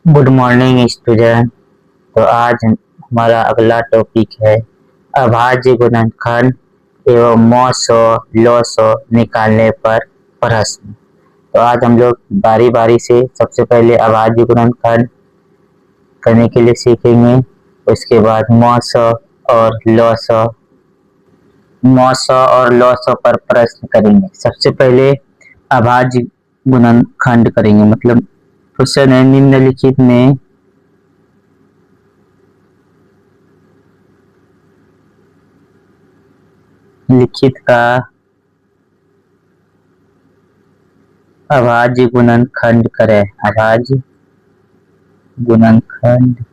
Good morning student. तो आज हमारा अगला टॉपिक है अभाज्य गुणनखंड एवं मौसो लौसो निकालने पर प्रश्न। तो आज हम लोग बारी बारी से सबसे पहले अभाज्य गुणनखंड करने के लिए सीखेंगे, उसके बाद मौसो और लौसो पर प्रश्न करेंगे। सबसे पहले अभाज्य गुणनखंड करेंगे, मतलब क्वेश्चन है निम्नलिखित में लिखित का अभाज्य गुणनखंड करें। अभाज्य गुणनखंड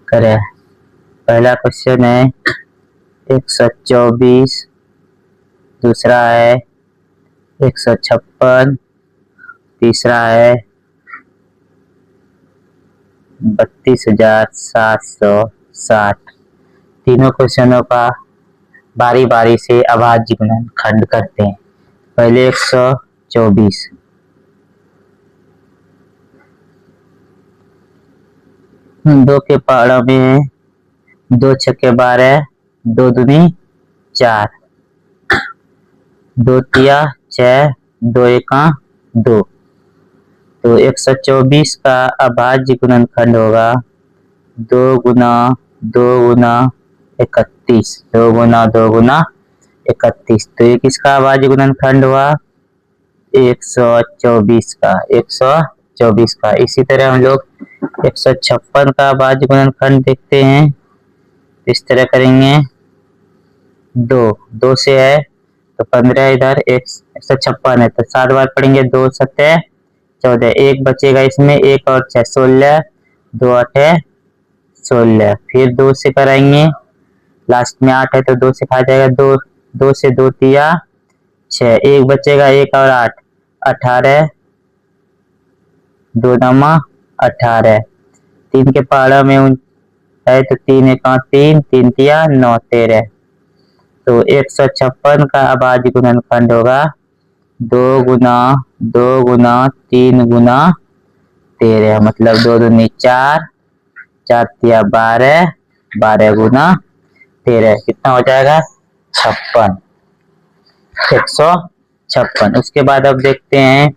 करें। पहला क्वेश्चन है 124, दूसरा है 156, तीसरा है 32,760। तीनों क्वेश्चनों का बारी बारी से अभाज्य गुणनखंड करते हैं। पहले 124, दो के पहाड़ों में है, 2 छक्के 12, 2 दूनी 4, 2 तिया 6, 2 एका 2। तो 124 का अभाज्य गुणनखंड होगा 2 गुना 2 गुना 31, 2 गुना 2 गुना 31। तो ये किसका अभाज्य गुणनखंड हुआ? 124 का। 124 का। इसी तरह हम लोग 156 का अभाज्य गुणनखंड देखते हैं। इस तरह करेंगे, 2 से है तो 15 इधर, 156 है तो 7 बार पढ़ेंगे, 2 7 14, एक बचेगा इसमें, 1 और 6 16, 2 8 16। फिर 2 से कराएंगे, लास्ट में 8 है तो 2 से खा जाएगा, 2 से 2 तिया 6, एक बचेगा, 1 और 8 18, 2 नमा 18। 3 के पहाड़ा में है तो 3 एका 3, 3 तिया 9 13। तो 156 का अभाज्य गुणनखंड होगा 2 गुना 2 गुना 3 गुना 13, मतलब 2 दूनी 4, 4 तिया 12, 12 गुना 13, कितना हो जाएगा? 56, 156। उसके बाद अब देखते हैं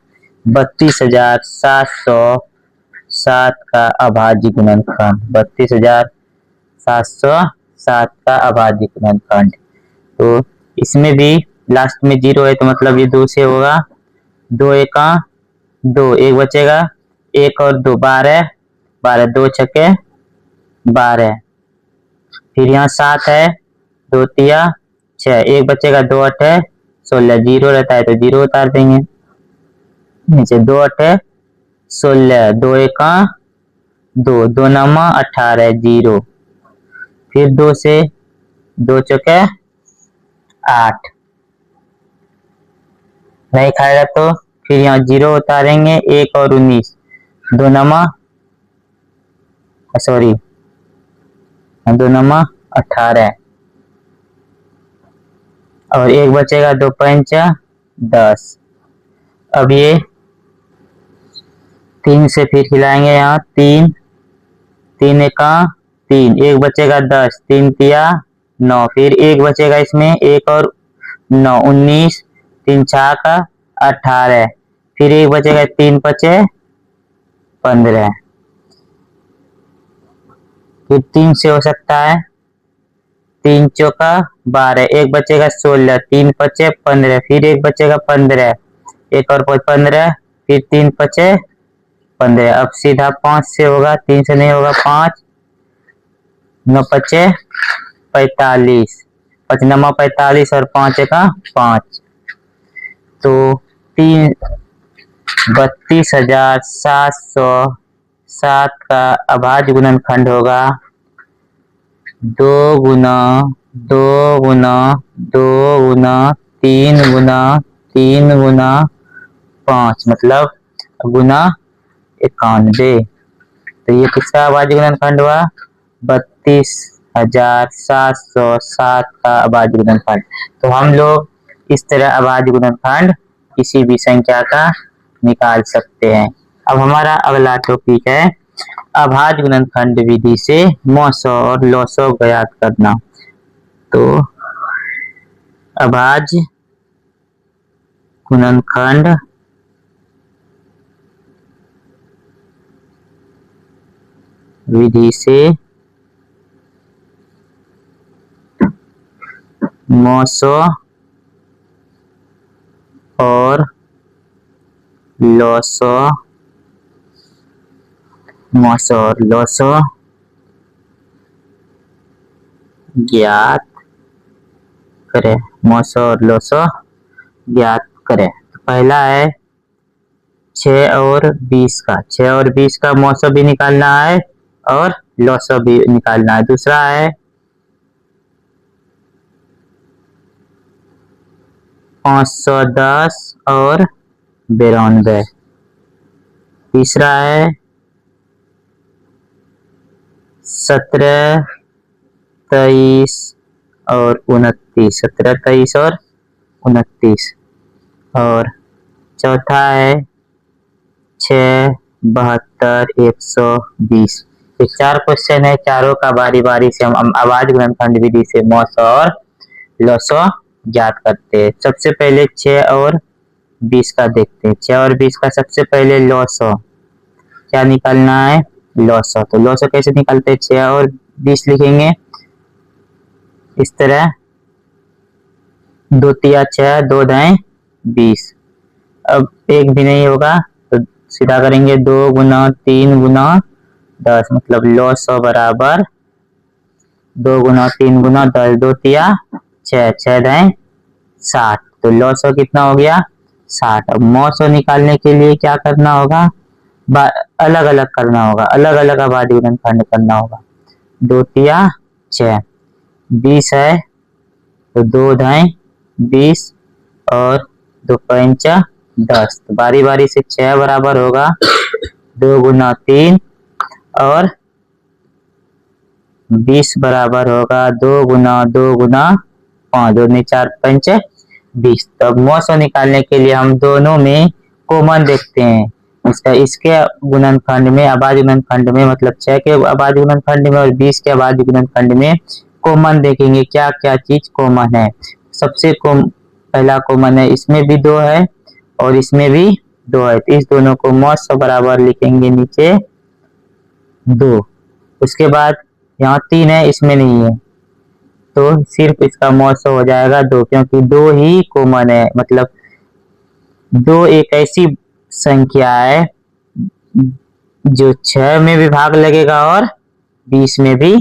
32,707 का अभाज्य गुणनखंड। 32,707 का अभाज्य गुणनखंड। तो इसमें भी लास्ट में 0 है तो मतलब ये 2 से होगा, 2 एका 2, एक बचेगा, 1 और 2 12, 12 2 छक्के 12। फिर यहाँ 7 है, 2 तिया 6, एक बचेगा, 2 8 16, 0 रहता है तो 0 उतार देंगे नीचे, 2 8 16, 2 एका 2, 2 नमा 18 0। फिर 2 से 2 चौके 8, नहीं खाएगा तो फिर यहाँ 0 उतारेंगे, 1 और 19, 2 नमा 18 और एक बचेगा, 2 5 10। अब ये 3 से फिर खिलाएंगे, यहाँ 3 3 एका 3, एक बचेगा 10, 3 तिया 9, फिर एक बचेगा इसमें, 1 और 9 19, 3 छाक 18, फिर एक बचेगा, 3 5 15। फिर 3 से हो सकता है, 3 चौका 12, एक बचेगा 16, 3 5 15, फिर एक बचेगा 15, 1 और 5 15, फिर 3 5 15। अब सीधा 5 से होगा, 3 से नहीं होगा, 5 9 5 45, 5 9 45 और 5 का 5। तो 32,707 का अभाज्य गुणनखंड होगा 2 गुना 2 गुना 2 गुना 3 गुना 3 गुना 5, मतलब गुना 91। तो ये किसका अभाज्य गुणनखंड हुआ? 32,707 का अभाज्य गुणनखंड। तो हम लोग इस तरह अभाज्य गुणनखंड किसी भी संख्या का निकाल सकते हैं। अब हमारा अगला टॉपिक है अभाज्य गुणनखंड विधि से मौसो और लौसो ज्ञात करना। तो अभाज्य गुणनखंड विधि से मौसो और लौसो ज्ञात करें। मौसो और लौसो ज्ञात करें। तो पहला है 6 और 20 का। 6 और 20 का मौसो भी निकालना है और लौसो भी निकालना है। दूसरा है 510 और 92। तीसरा है 17, 23 और 29। 17, 23 और 29। और चौथा है 6, 72, 120। ये 4 क्वेश्चन है। चारों का बारी बारी से हम अभाज्य गुणनखंड विधि से मौसो और लौसो ज्ञात करते हैं। सबसे पहले 6 और 20 का देखते हैं। 6 और 20 का सबसे पहले लौसो क्या निकालना है, लौसो। तो लौसो कैसे निकालते हैं, 6 और 20 लिखेंगे इस तरह, 2 तिया 6, 2 दाएं 20। अब एक भी नहीं होगा तो सीधा करेंगे 2 गुना 3 गुना 10, मतलब लौसो बराबर 2 गुना 3 गुना 10, 2 तिया 6, 6 दाएं 60। तो लौसो कितना हो गया, 60। अब मौसो निकालने के लिए क्या करना होगा, अलग अलग करना होगा, अलग अलग अभाज्य गुणनखंड करना होगा। 2 तिया 6, 20 है तो 2 दाएं 20 और 2 पंचा 10। तो बारी बारी से 6 बराबर होगा 2 गुना 3 और 20 बराबर होगा 2 गुना 5, 2 ने 4 पंच 20। तब मौसो निकालने के लिए हम दोनों में कॉमन देखते हैं। इसके गुणनखंड में, अभाज्य गुणनखंड में, मतलब 6 के अभाज्य गुणनखंड में और 20 के अभाज्य गुणनखंड में कॉमन देखेंगे क्या क्या चीज कॉमन है। सबसे पहला कॉमन है, इसमें भी 2 है और इसमें भी 2 है। तो इस दोनों को मौसो बराबर लिखेंगे नीचे 2। उसके बाद यहाँ 3 है, इसमें नहीं है तो सिर्फ इसका मौसो हो जाएगा 2, क्योंकि 2 ही कॉमन है। मतलब 2 एक ऐसी संख्या है जो 6 में भी भाग लगेगा और 20 में भी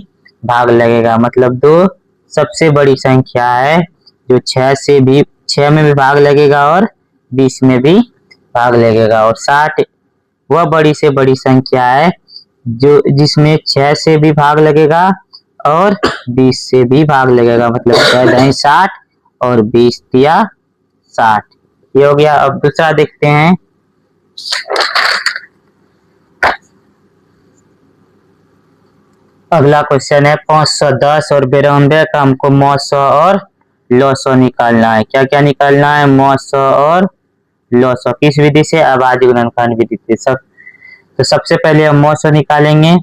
भाग लगेगा। मतलब 2 सबसे बड़ी संख्या है जो 6 में भी भाग लगेगा और 20 में भी भाग लगेगा। और 60 वह बड़ी से बड़ी संख्या है जो जिसमें 6 से भी भाग लगेगा और 20 से भी भाग लगेगा। मतलब 6 दाएं 60 और 20 तिया 60। ये हो गया। अब दूसरा देखते हैं। अगला क्वेश्चन है 510 और 92 का हमको मौसो और लौसो निकालना है। क्या क्या निकालना है, मौसो और लौसो। किस विधि से, अभाज्य गुणनखंड विधि से। तो सबसे पहले हम मौसो निकालेंगे।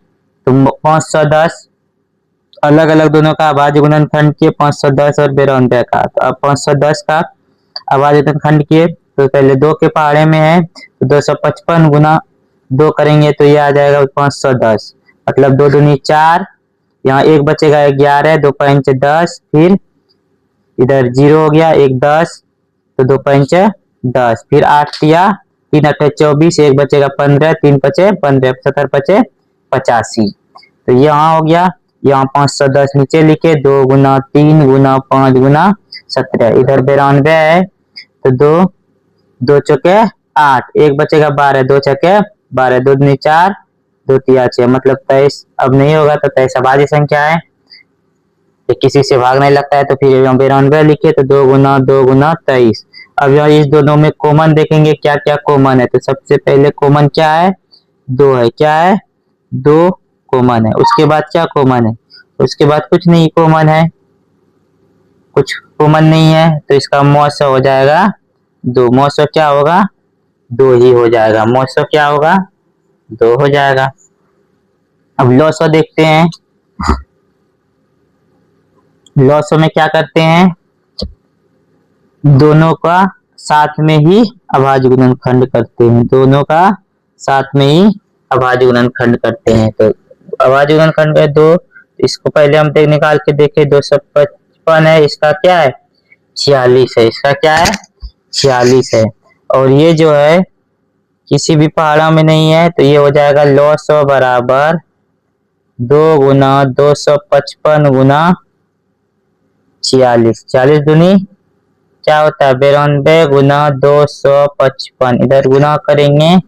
तो 510 अलग अलग दोनों का अभाज्य गुणनखंड किए, 510 और 92 का। तो अब 510 का अभाज्य गुणनखंड किए तो पहले 2 के पहाड़े में है तो 255 गुना 2 करेंगे तो ये आ जाएगा 510। मतलब 2 दूनी 4, यहाँ 1 बचेगा 11, 2 पंच 10, फिर इधर 0 हो गया, 1 10 तो 2 पंच 10, फिर 8 तिया 3 8 24, 1 बचेगा 15, 3 पचे 15, 70 पचे 85। तो यहाँ हो गया। यहाँ 510 नीचे लिखे, 2 गुना 3 गुना 5 गुना 17। इधर 92 है तो 2 चौके 8, 1 बचेगा 12, 2 छके 12, 2 दूनी 4, 2 तिया 6। मतलब 23 अब नहीं होगा तो 23 अभाज्य संख्या है, तो किसी से भाग नहीं लगता है। तो फिर 92 लिखे तो 2 गुना 23। अब यहाँ इस दोनों में कॉमन देखेंगे क्या क्या कॉमन है। तो सबसे पहले कॉमन क्या है, 2 है। क्या है, 2 कॉमन है। उसके बाद क्या कॉमन है, उसके बाद कुछ नहीं कॉमन है, कुछ कॉमन नहीं है। तो इसका मौसो हो जाएगा 2। मौसो क्या होगा, 2 ही हो जाएगा। मौसो क्या होगा, 2 हो जाएगा। अब लॉसो देखते हैं। लॉसो में क्या करते हैं, दोनों का साथ में ही अभाज्य गुणनखंड करते हैं, दोनों का साथ में ही अभाज्य गुणनखंड करते हैं। तो अभाज्य गुणनखंड है 2, इसको पहले हम निकाल के देखे, 255 है, इसका क्या है 46 है, इसका क्या है 46 है। और ये जो है किसी भी पहाड़ा में नहीं है, तो ये हो जाएगा लॉसो बराबर 2 गुना 255 गुना 46, 40 दूनी क्या होता है 92 गुना 255, इधर गुना करेंगे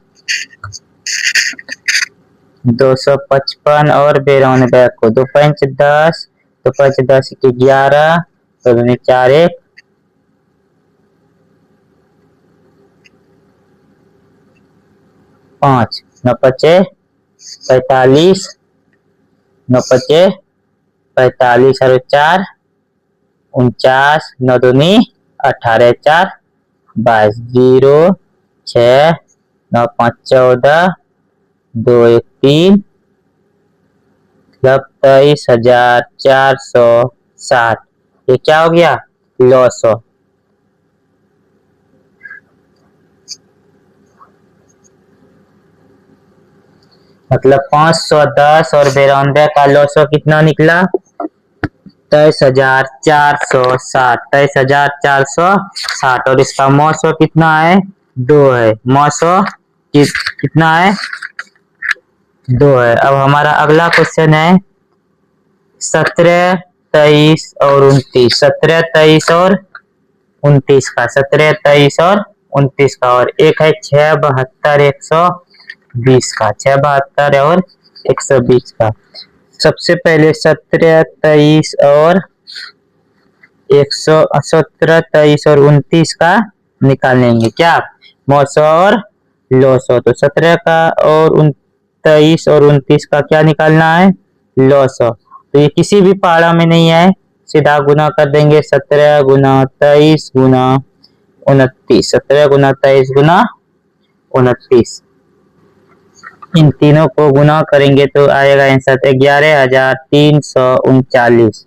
255 और 92 को, 2 5 10, 2 5 10 की 11, तो 4 1 5, 9 5 45, 9 5 45 और 4 49, 9 दूनी 18, 4 22, 0 6 9 5 14, 2 1 3, 23,460। ये क्या हो गया लॉसो। मतलब 510 और 92 का लॉसो कितना निकला 23,460, 23,460। और इसका मौसो कितना है 2 है, मौसो कितना है 2 है। अब हमारा अगला क्वेश्चन है 17 23 और 29, 17 23 और 29 का, 17 23 और 29 का, और एक है 6 72 120 का, 6 72 और 120 का। सबसे पहले 17 23 और 17 23 और 29 का निकालेंगे क्या मौसो और लॉसो। तो 17 का और 23 और 29 का क्या निकालना है लॉसो। तो ये किसी भी पहाड़ा में नहीं है, सीधा गुना कर देंगे 17 गुना 23 गुना 29, 17 गुना 23 गुना 29, इन तीनों को गुना करेंगे तो आएगा आंसर 11,339।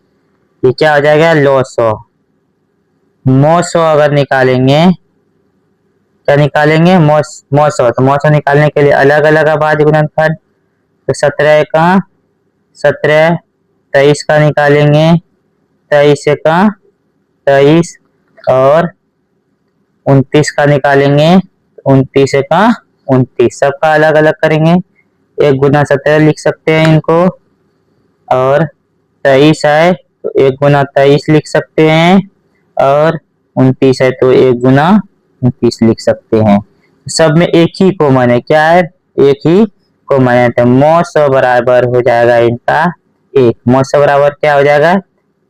ये क्या हो जाएगा लॉसो। मौसो अगर निकालेंगे, क्या निकालेंगे मौसो, तो मौसो निकालने के लिए अलग अलग अभाज्य गुणनखंड, तो 17 का 17 23 का निकालेंगे, 23 का 23 और 29 का निकालेंगे, 29 का 29, सबका अलग अलग करेंगे। 1 गुना 17 लिख सकते हैं इनको, और 23 है तो 1 गुना 23 लिख सकते हैं, और 29 है तो 1 गुना 29 लिख सकते हैं। सब में एक ही कॉमन है, क्या है एक ही कॉमन है, तो मौसो बराबर हो जाएगा इनका 1, मौसो बराबर क्या हो जाएगा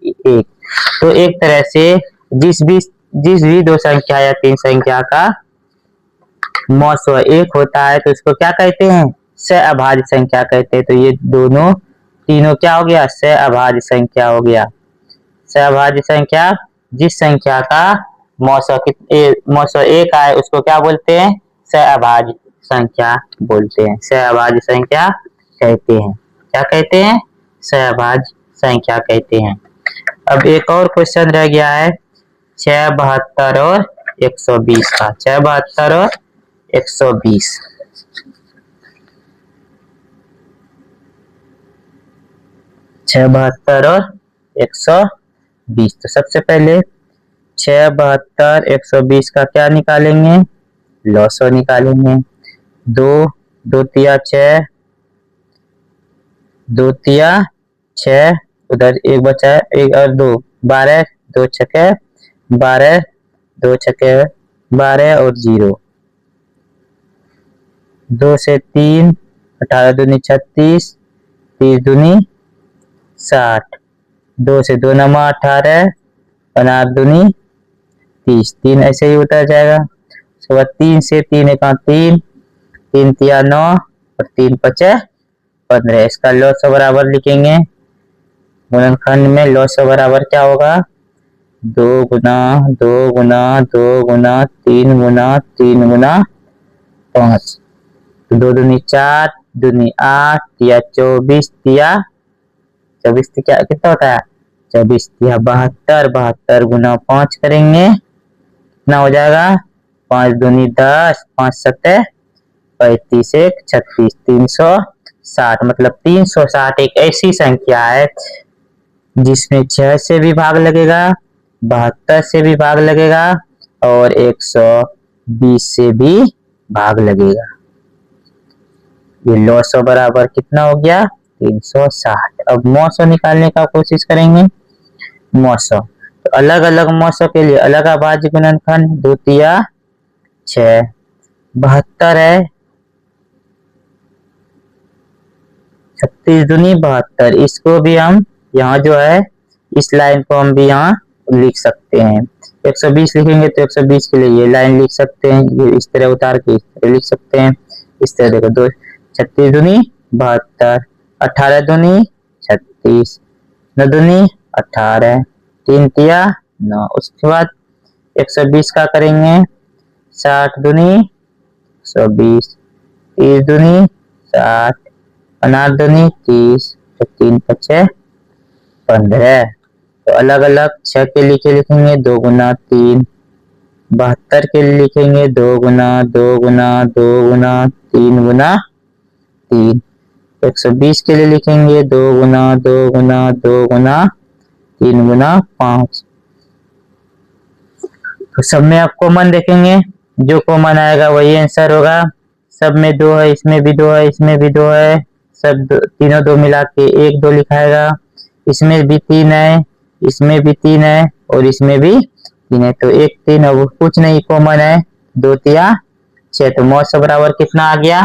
1। तो एक तरह से जिस भी 2 संख्या या 3 संख्या का मौसो 1 होता है तो इसको क्या कहते हैं सहअभाज्य संख्या कहते हैं। तो ये दोनों तीनों क्या हो गया सहअभाज्य संख्या हो गया। सहअभाज्य संख्या जिस संख्या का मौसो 1 आए उसको क्या बोलते हैं सहअभाज्य संख्या बोलते हैं, सहअभाज्य संख्या कहते हैं। क्या कहते हैं सहअभाज्य संख्या कहते हैं। अब एक और क्वेश्चन रह गया है 6 72 और 120 का, 6 72 और 120। 6 72 और 120, तो सबसे पहले 6 72 120 का क्या निकालेंगे लॉसो निकालेंगे। 2 2 तिया 6, 2 तिया 6, उधर 1 बचा है 1 और 2 12, 2 छके 12, 2 छके 12 और 0, 2 से 3 18 दूनी 36, 30 दूनी 60, 2 से 2 नमा 18 और 8 दूनी 30, 3 ऐसे ही उतर जाएगा। उसके बाद 3 से 3 एक 3, 3 तिया 9 और 3 पचे 15। इसका लॉसो बराबर लिखेंगे, गुणनखंड में लॉसो बराबर क्या होगा 2 गुना 2 गुना 2 गुना 3 गुना 3 गुना 5। तो 2 दूनी 4, दूनी 8, तिया 24, तिया 24 क्या कितना होता है 24 तिया 72, 72 गुना 5 करेंगे कितना हो जाएगा 5 दूनी 10, 5 सत्ते 35, 1 36, 360 मतलब 360 एक ऐसी संख्या है जिसमें 6 से भी भाग लगेगा, 72 से भी भाग लगेगा और 120 से भी भाग लगेगा। ये 900 बराबर कितना हो गया 360। अब 900 निकालने का कोशिश करेंगे। 900 तो अलग अलग 900 के लिए अलग अभाज्य गुणनखंड 2 तिया 6, 72 है 36 दूनी 72। इसको भी हम यहाँ जो है इस लाइन को हम भी यहाँ लिख सकते हैं। 120 लिखेंगे तो 120 के लिए ये लाइन लिख सकते हैं, ये इस तरह उतार के इस तरह लिख सकते हैं। इस तरह देखो 2 36 दूनी 72, 18 दूनी 36, 9 दूनी 18, 3 तिया 9। उसके बाद 120 का करेंगे 60 दूनी 120, 30 दूनी 60, 19 दूनी 30, तो 3 पचे 15। तो अलग अलग 6 के लिए लिखेंगे 2 गुना 3, 72 के लिए लिखेंगे 2 गुना 2 गुना 2 गुना 3 गुना 3। 120 के लिए लिखेंगे 2 गुना 2 गुना 2 गुना 3 गुना 5। तो सब में आप कॉमन देखेंगे, जो कॉमन आएगा वही आंसर होगा। सब में 2 है, इसमें भी 2 है, इसमें भी 2 है, सब तीनों 2 मिला के 1 2 लिखाएगा। इसमें भी 3 है, इसमें भी 3 है और इसमें भी 3 है, तो 1 3 अब कुछ नहीं कॉमन है 2 तिया 6। तो 900 बराबर कितना आ गया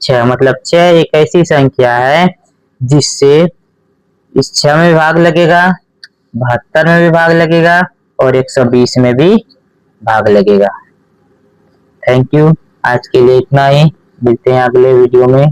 6। मतलब 6 एक ऐसी संख्या है जिससे इस 6 में भी भाग लगेगा, 72 में भी भाग लगेगा और 120 में भी भाग लगेगा। थैंक यू, आज के लिए इतना ही, मिलते हैं अगले वीडियो में।